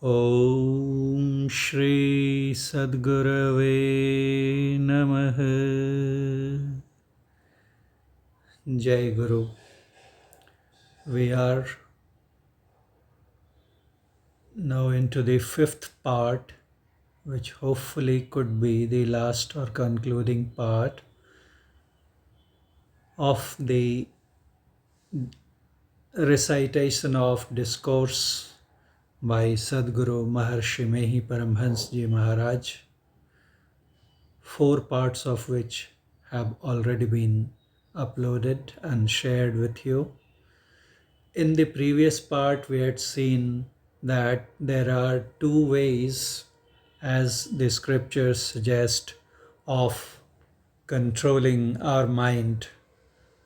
Om Shri Sadgurave Namaha. Jai Guru. We are now into the fifth part, which hopefully could be the last or concluding part of the recitation of Discourse by Sadguru Maharshi Mehi Paramhans Ji Maharaj, four parts of which have already been uploaded and shared with you. In the previous part, we had seen that there are two ways, as the scriptures suggest, of controlling our mind.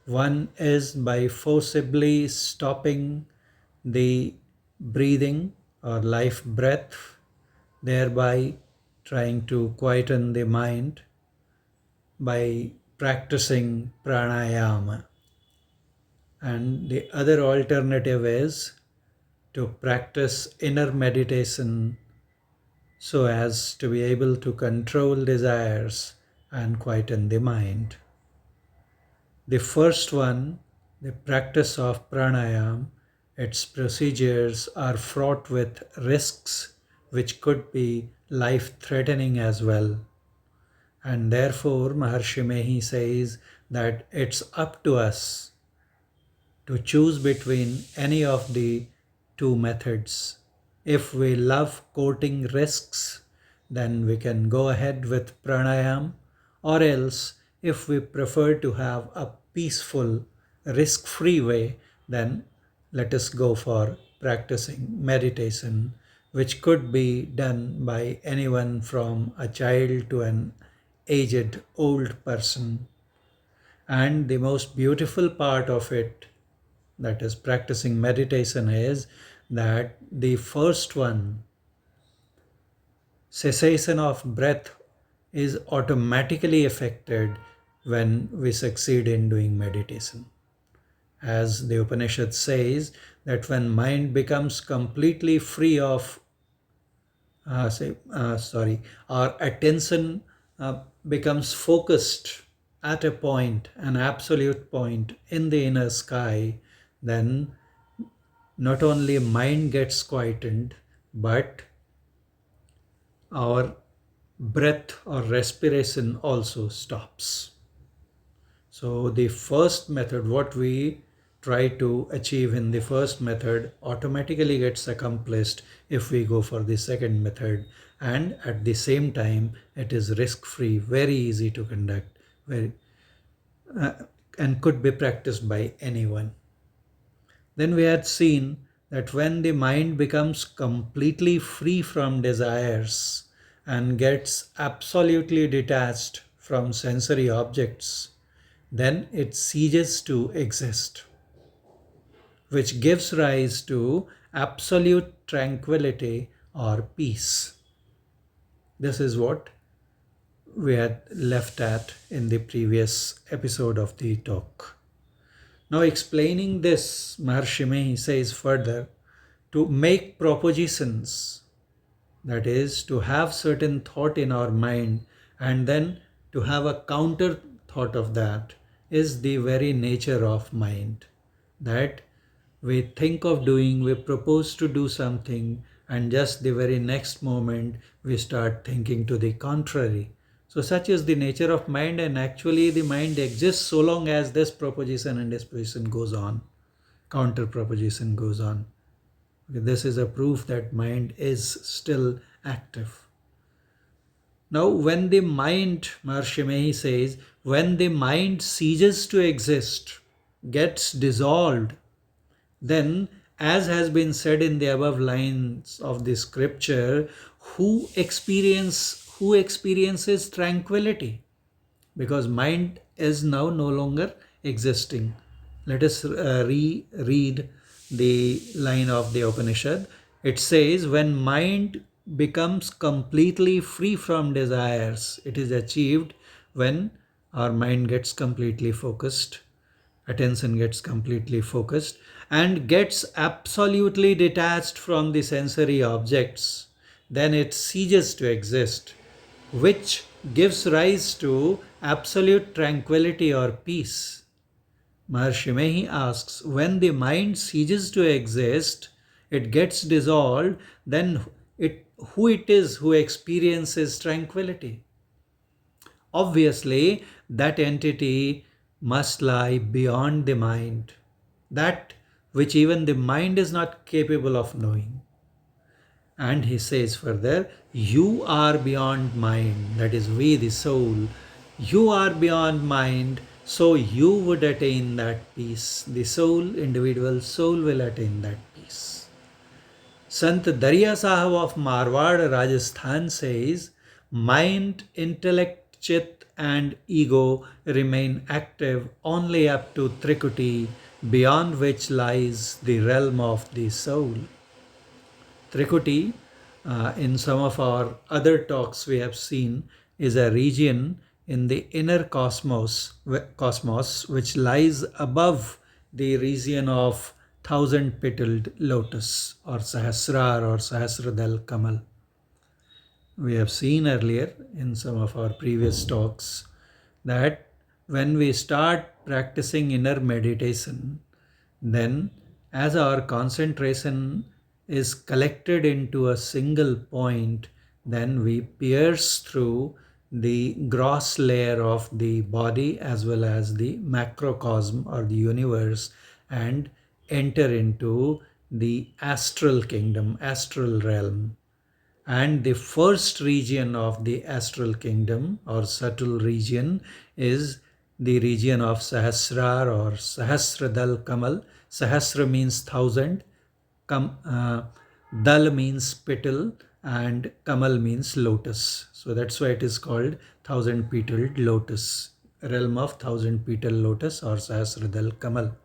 One is by forcibly stopping the breathing or life breath, thereby trying to quieten the mind by practicing pranayama. And the other alternative is to practice inner meditation so as to be able to control desires and quieten the mind. The first one, the practice of pranayam, its procedures are fraught with risks which could be life-threatening as well. And therefore, Maharshi Mehi says that it's up to us to choose between any of the two methods. If we love courting risks, then we can go ahead with pranayam, or else if we prefer to have a peaceful, risk-free way, then let us go for practicing meditation, which could be done by anyone from a child to an aged old person. And the most beautiful part of it, that is practicing meditation, is that the first one, cessation of breath, is automatically affected when we succeed in doing meditation. As the Upanishad says, that when mind becomes completely free of our attention becomes focused at a point, an absolute point in the inner sky, then not only mind gets quietened, but our breath or respiration also stops. So the first method, what we try to achieve in the first method, automatically gets accomplished if we go for the second method, and at the same time it is risk-free, very easy to conduct, uh, and could be practiced by anyone. Then we had seen that when the mind becomes completely free from desires and gets absolutely detached from sensory objects, then it ceases to exist, which gives rise to absolute tranquility or peace. This is what we had left at in the previous episode of the talk. Now, explaining this, Maharshi Mehi says further, to make propositions, that is, to have certain thought in our mind and then to have a counter thought of that, is the very nature of mind. That we think of doing, we propose to do something, and just the very next moment we start thinking to the contrary. So such is the nature of mind, and actually the mind exists so long as this proposition and disposition goes on, counter proposition goes on. This is a proof that mind is still active. Now, when the mind, Maharshi Mehi says, when the mind ceases to exist, gets dissolved, then, as has been said in the above lines of the scripture, who experiences tranquility? Because mind is now no longer existing. Let us reread the line of the Upanishad. It says, when mind becomes completely free from desires, it is achieved when our mind gets completely focused, attention gets completely focused, and gets absolutely detached from the sensory objects, then it ceases to exist, which gives rise to absolute tranquility or peace. Maharshi Mehi asks, when the mind ceases to exist, it gets dissolved, then who it is who experiences tranquility? Obviously, that entity must lie beyond the mind, that which even the mind is not capable of knowing. And he says further, you are beyond mind, that is, we, the soul, you are beyond mind, so you would attain that peace. The soul, individual soul, will attain that peace. Sant Darya Sahib of Marwad, Rajasthan says, mind, intellect, chit, and ego remain active only up to Trikuti, beyond which lies the realm of the soul. Trikuti, in some of our other talks we have seen, is a region in the inner cosmos which lies above the region of thousand petaled lotus or Sahasrar or Sahasradal Kamal. We have seen earlier in some of our previous talks that when we start practicing inner meditation, then as our concentration is collected into a single point, then we pierce through the gross layer of the body as well as the macrocosm or the universe and enter into the astral kingdom, astral realm. And the first region of the astral kingdom or subtle region is the region of Sahasrar or Sahasradal Kamal. Sahasra means thousand, Dal means petal, and Kamal means lotus. So that's why it is called thousand petaled lotus, realm of thousand petal lotus or Sahasradal Kamal.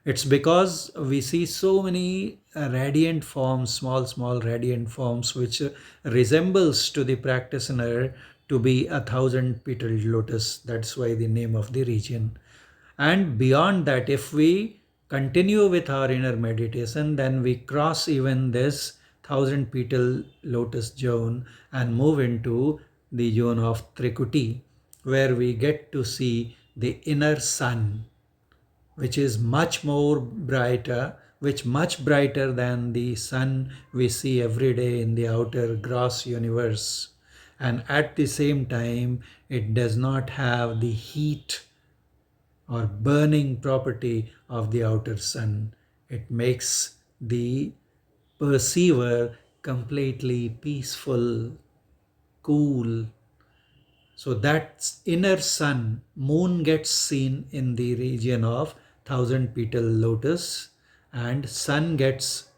It's because we see so many radiant forms, small radiant forms, which resembles to the practitioner to be a thousand petaled lotus. That's why the name of the region. And beyond that, if we continue with our inner meditation, then we cross even this thousand petal lotus zone and move into the zone of Trikuti, where we get to see the inner sun, which is much more brighter, which much brighter than the sun we see every day in the outer gross universe. And at the same time, it does not have the heat or burning property of the outer sun. It makes the perceiver completely peaceful, cool. So that inner sun, moon gets seen in the region of thousand petal lotus, and sun gets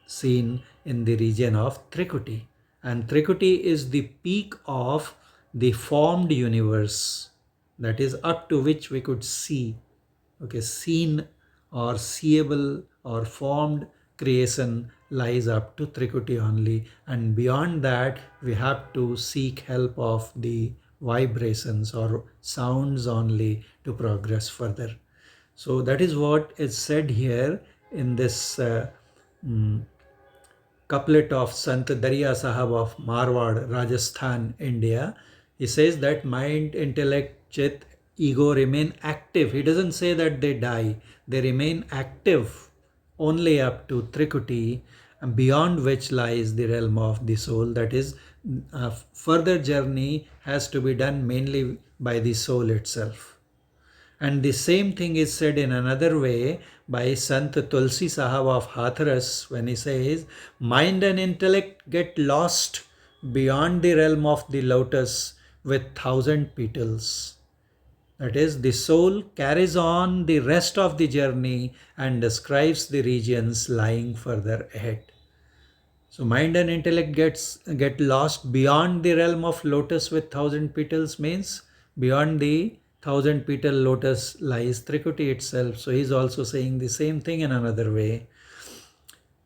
seen in the region of Trikuti. And Trikuti is the peak of the formed universe, that is up to which we could see. Okay, seen or seeable or formed creation lies up to Trikuti only, and beyond that we have to seek help of the vibrations or sounds only to progress further. So that is what is said here in this couplet of Sant Darya Sahab of Marwad, Rajasthan, India. He says that mind, intellect, chit, ego remain active. He doesn't say that they die. They remain active only up to Trikuti, beyond which lies the realm of the soul. That is, a further journey has to be done mainly by the soul itself. And the same thing is said in another way by Sant Tulsi Sahab of Hathras when he says, mind and intellect get lost beyond the realm of the lotus with thousand petals. That is, the soul carries on the rest of the journey and describes the regions lying further ahead. So mind and intellect get lost beyond the realm of lotus with thousand petals means beyond the thousand petal lotus lies Trikuti itself. So he's also saying the same thing in another way.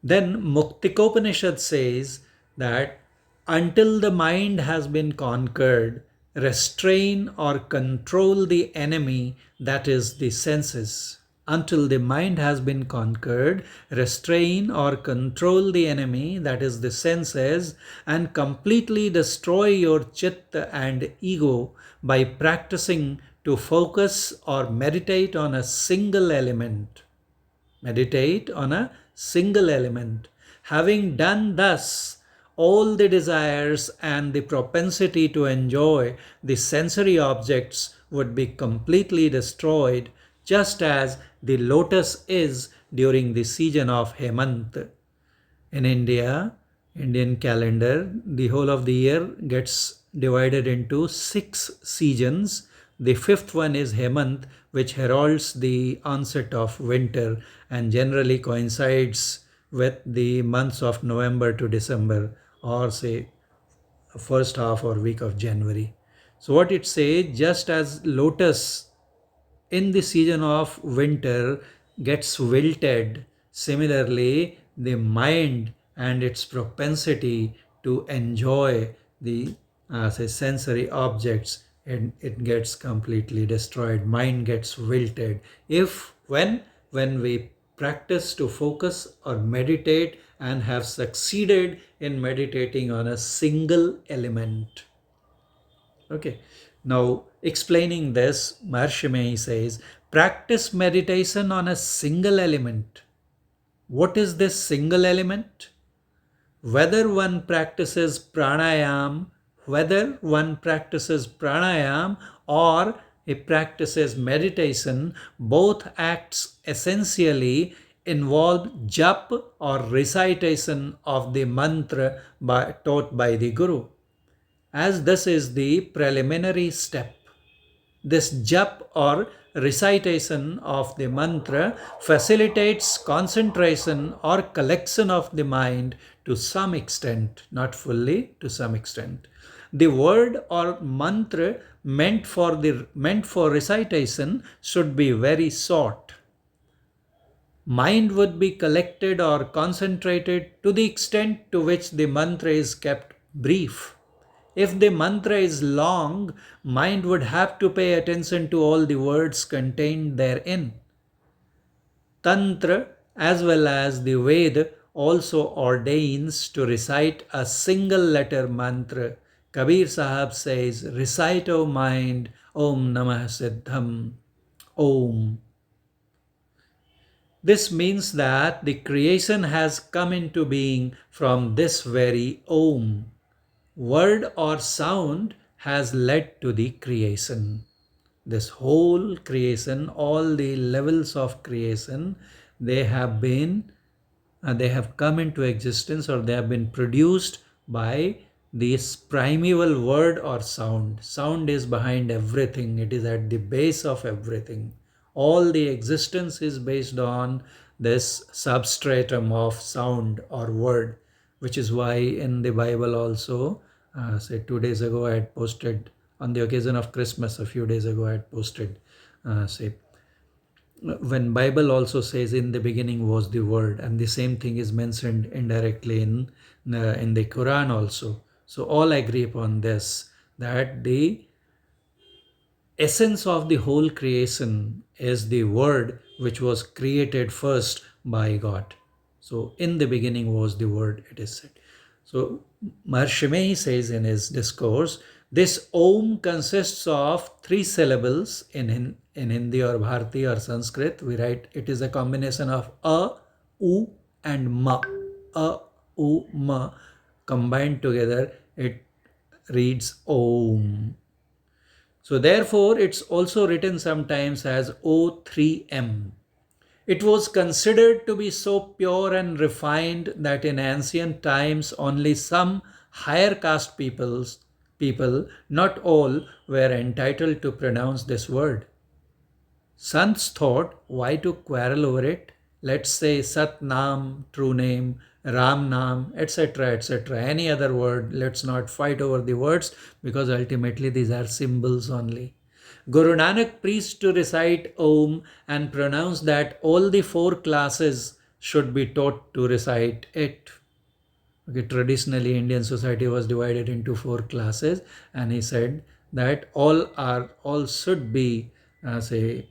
Then Muktikopanishad says that until the mind has been conquered, restrain or control the enemy, that is the senses. until the mind has been conquered, restrain or control the enemy, that is the senses, and completely destroy your chitta and ego by practicing to focus or meditate on a single element. Meditate on a single element. Having done thus, all the desires and the propensity to enjoy the sensory objects would be completely destroyed, just as the lotus is during the season of Hemant. In India, Indian calendar, the whole of the year gets divided into 6 seasons. The fifth one is Hemant, which heralds the onset of winter and generally coincides with the months of November to December, or say first half or week of January. So what it says, just as lotus in the season of winter gets wilted, similarly the mind and its propensity to enjoy the say sensory objects, and it gets completely destroyed. Mind gets wilted if when we practice to focus or meditate and have succeeded in meditating on a single element. Okay. Now, explaining this, Maharshi Mehi says, practice meditation on a single element. What is this single element? Whether one practices pranayam, whether one practices pranayam or he practices meditation, both acts essentially involve jap or recitation of the mantra taught by the Guru. As this is the preliminary step, this jap or recitation of the mantra facilitates concentration or collection of the mind to some extent, not fully, to some extent. The word or mantra meant for recitation should be very short. Mind would be collected or concentrated to the extent to which the mantra is kept brief. If the mantra is long, mind would have to pay attention to all the words contained therein. Tantra as well as the Ved also ordains to recite a single letter mantra. Kabir Sahab says, recite, O mind, Om Namah Siddham, Om. This means that the creation has come into being from this very Om. Word or sound has led to the creation. This whole creation, all the levels of creation, they have been, they have come into existence, or they have been produced by this primeval word or sound. Sound is behind everything. It is at the base of everything. All the existence is based on this substratum of sound or word, which is why in the Bible also, say 2 days ago I had posted, on the occasion of Christmas a few days ago I had posted, say when Bible also says in the beginning was the word, and the same thing is mentioned indirectly in the Quran also. So all agree upon this, that the essence of the whole creation is the word which was created first by God. So in the beginning was the word, it is said. So Maharshi Mehi says in his discourse, this Om consists of 3 syllables in Hindi or Bharati or Sanskrit. We write it is a combination of A, U and Ma. A, U, Ma. Combined together, it reads Om. So therefore, it's also written sometimes as O3M. It was considered to be so pure and refined that in ancient times only some higher caste people, not all, were entitled to pronounce this word. Sants thought, why to quarrel over it? Let's say Sat Nam, true name, Ram Nam, etc., etc. Any other word. Let's not fight over the words, because ultimately these are symbols only. Guru Nanak preached to recite Om and pronounced that all the 4 classes should be taught to recite it. Okay, traditionally Indian society was divided into 4 classes, and he said that all should be say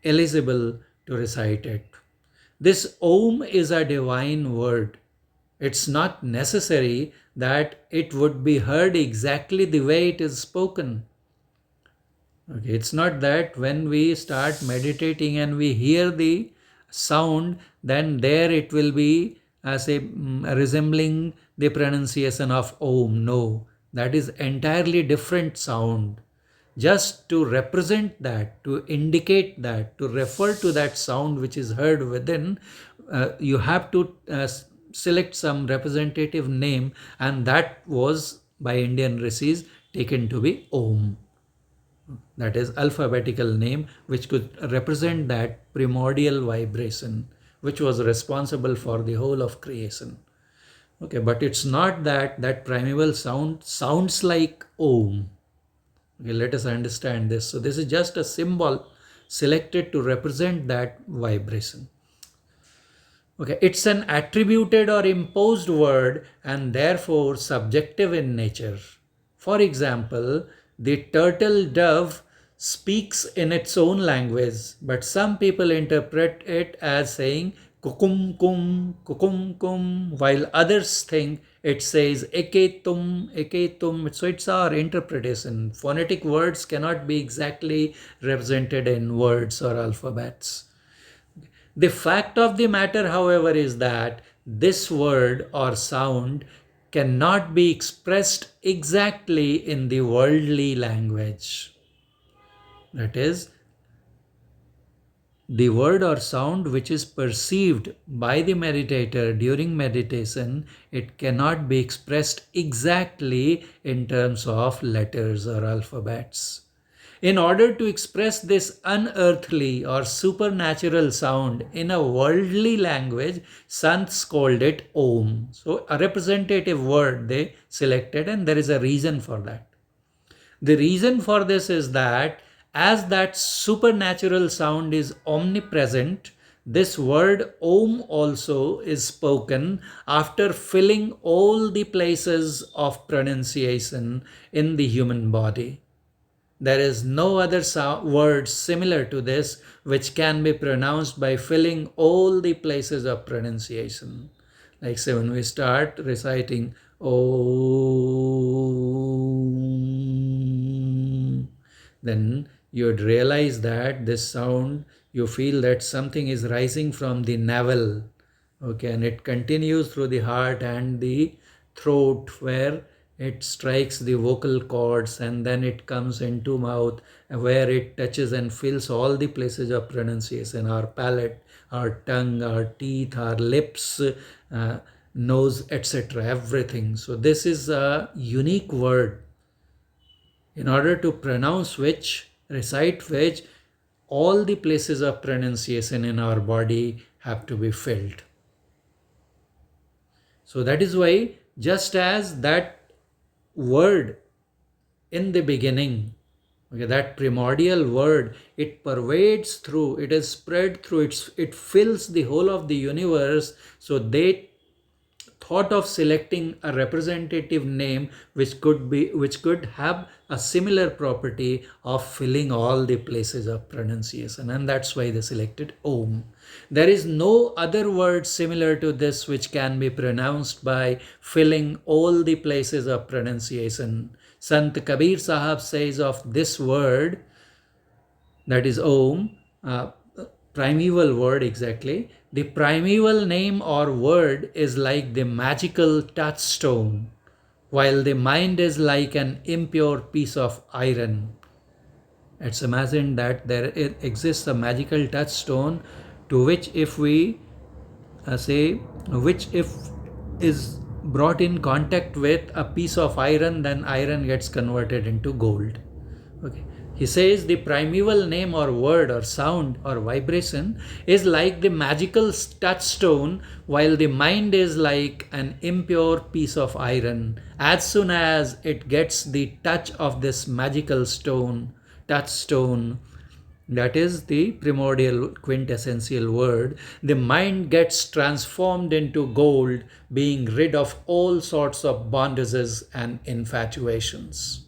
eligible to recite it. This Om is a divine word. It's not necessary that it would be heard exactly the way it is spoken. Okay, it's not that when we start meditating and we hear the sound, then there it will be as a resembling the pronunciation of Om. No, that is entirely different sound. Just to represent that, to indicate that, to refer to that sound which is heard within, you have to select some representative name, and that was by Indian rishis taken to be Om. That is alphabetical name which could represent that primordial vibration which was responsible for the whole of creation. Okay, but it's not that that primeval sound sounds like Om. Okay, let us understand this. So this is just a symbol selected to represent that vibration. Okay, it's an attributed or imposed word and therefore subjective in nature. For example, the turtle dove speaks in its own language, but some people interpret it as saying kukum kum, while others think it says eketum. So it's our interpretation. Phonetic words cannot be exactly represented in words or alphabets. The fact of the matter, however, is that this word or sound cannot be expressed exactly in the worldly language. That is, the word or sound which is perceived by the meditator during meditation, it cannot be expressed exactly in terms of letters or alphabets. In order to express this unearthly or supernatural sound in a worldly language, Sants called it Om. So, a representative word they selected, and there is a reason for that. The reason for this is that as that supernatural sound is omnipresent, this word Om also is spoken after filling all the places of pronunciation in the human body. There is no other word similar to this which can be pronounced by filling all the places of pronunciation. Like say when we start reciting Om, then you would realize that this sound, you feel that something is rising from the navel, okay, and it continues through the heart and the throat where it strikes the vocal cords, and then it comes into mouth where it touches and fills all the places of pronunciation, our palate, our tongue, our teeth, our lips, nose, etc., everything. So this is a unique word in order to pronounce which, recite which, all the places of pronunciation in our body have to be filled. So that is why, just as that word in the beginning, okay, that primordial word, it pervades through, it is spread through, it fills the whole of the universe. So they thought of selecting a representative name which could have a similar property of filling all the places of pronunciation, and that's why they selected Om. There is no other word similar to this which can be pronounced by filling all the places of pronunciation. Sant Kabir Sahab says of this word, that is Om, primeval word exactly. The primeval name or word is like the magical touchstone, while the mind is like an impure piece of iron. Let's imagine that there exists a magical touchstone to which if we which if is brought in contact with a piece of iron, then iron gets converted into gold. Okay. He says the primeval name or word or sound or vibration is like the magical touchstone, while the mind is like an impure piece of iron. As soon as it gets the touch of this magical touchstone, that is the primordial quintessential word, the mind gets transformed into gold, being rid of all sorts of bondages and infatuations.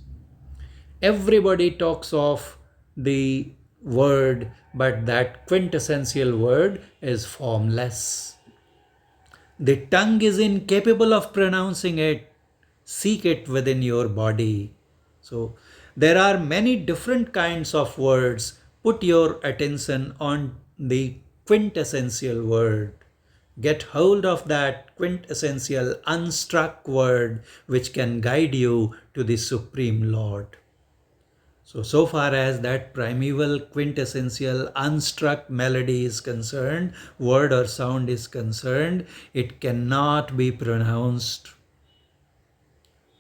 Everybody talks of the word but that quintessential word is formless. The tongue is incapable of pronouncing it. Seek it within your body. So, there are many different kinds of words. Put your attention on the quintessential word. Get hold of that quintessential unstruck word which can guide you to the Supreme Lord. So far as that primeval, quintessential, unstruck melody is concerned, word or sound is concerned, it cannot be pronounced.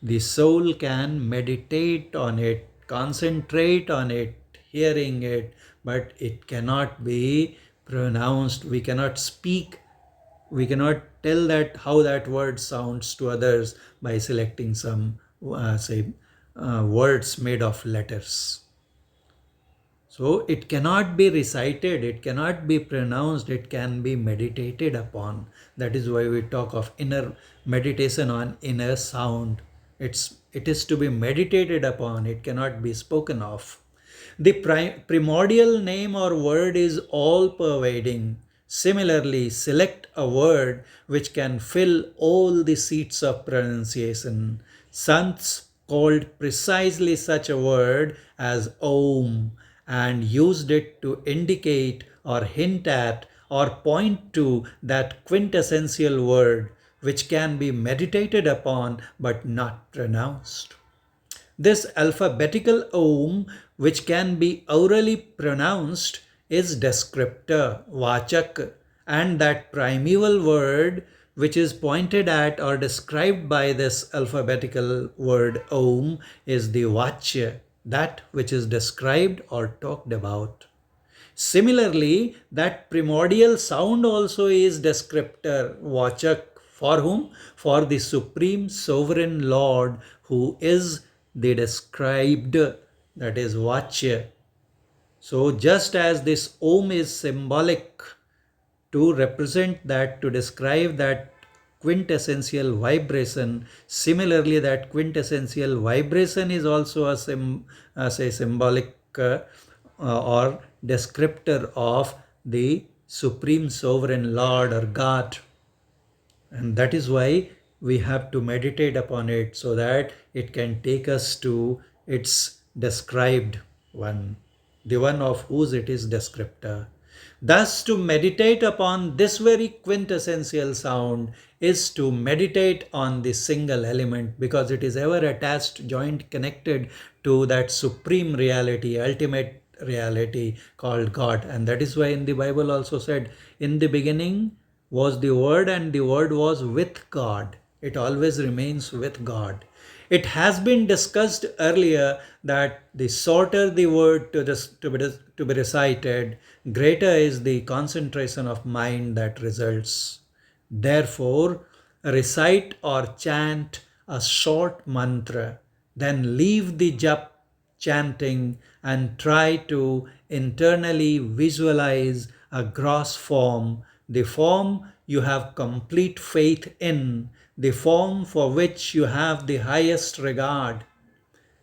The soul can meditate on it, concentrate on it, hearing it, but it cannot be pronounced. We cannot speak. We cannot tell that how that word sounds to others by selecting some, words made of letters. So it cannot be recited, it cannot be pronounced, it can be meditated upon. That is why we talk of inner meditation on inner sound. It is to be meditated upon, it cannot be spoken of. The primordial name or word is all pervading. Similarly, select a word which can fill all the seats of pronunciation. Sants called precisely such a word as Om and used it to indicate or hint at or point to that quintessential word which can be meditated upon but not pronounced. This alphabetical Om, which can be orally pronounced, is descriptor, vachak, and that primeval word which is pointed at or described by this alphabetical word Om is the vachya, that which is described or talked about. Similarly, that primordial sound also is descriptor, vachak, for whom? For the Supreme Sovereign Lord who is the described, that is vachya. So just as this Om is symbolic to represent that, to describe that quintessential vibration, similarly that quintessential vibration is also a symbolic or descriptor of the Supreme Sovereign Lord or God. And that is why we have to meditate upon it so that it can take us to its described one, the one of whose it is descriptor. Thus, to meditate upon this very quintessential sound is to meditate on the single element, because it is ever attached, joined, connected to that supreme reality, ultimate reality called God. And that is why in the Bible also said, in the beginning was the Word, and the Word was with God. It always remains with God. It has been discussed earlier that the shorter the word to be recited, greater is the concentration of mind that results. Therefore, recite or chant a short mantra, then leave the jap chanting and try to internally visualize a gross form, the form you have complete faith in, the form for which you have the highest regard.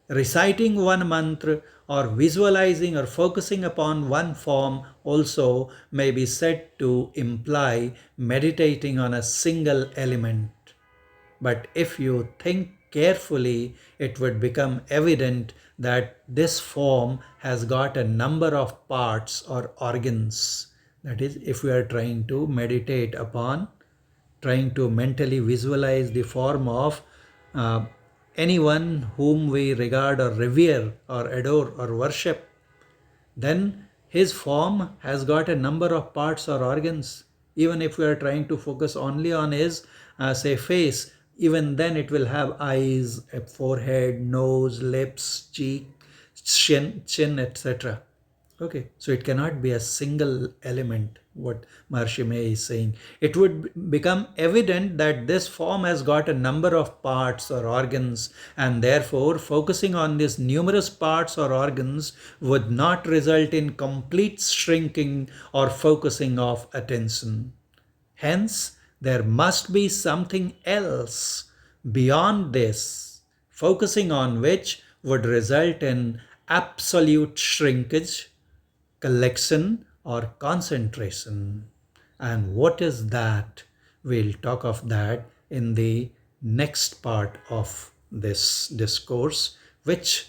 Reciting one mantra or visualizing or focusing upon one form also may be said to imply meditating on a single element. But if you think carefully, it would become evident that this form has got a number of parts or organs. That is, if we are trying to meditate upon, trying to mentally visualize the form of uh, anyone whom we regard or revere or adore or worship, then his form has got a number of parts or organs. Even if we are trying to focus only on his, say, face, even then it will have eyes, a forehead, nose, lips, cheek, chin, etc. Okay, so it cannot be a single element, what Maharshi Mehi is saying. It would become evident that this form has got a number of parts or organs, and therefore focusing on these numerous parts or organs would not result in complete shrinking or focusing of attention. Hence, there must be something else beyond this, focusing on which would result in absolute shrinkage, collection or concentration. And what is that? We'll talk of that in the next part of this discourse, which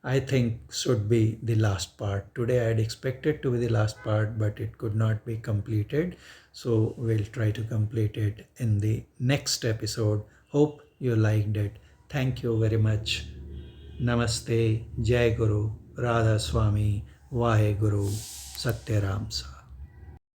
I think should be the last part. Today I had expected to be the last part, but it could not be completed. So we'll try to complete it in the next episode. Hope you liked it. Thank you very much. Namaste, Jai Guru, Radha Swami, Vahe Guru, Satyaram Sa.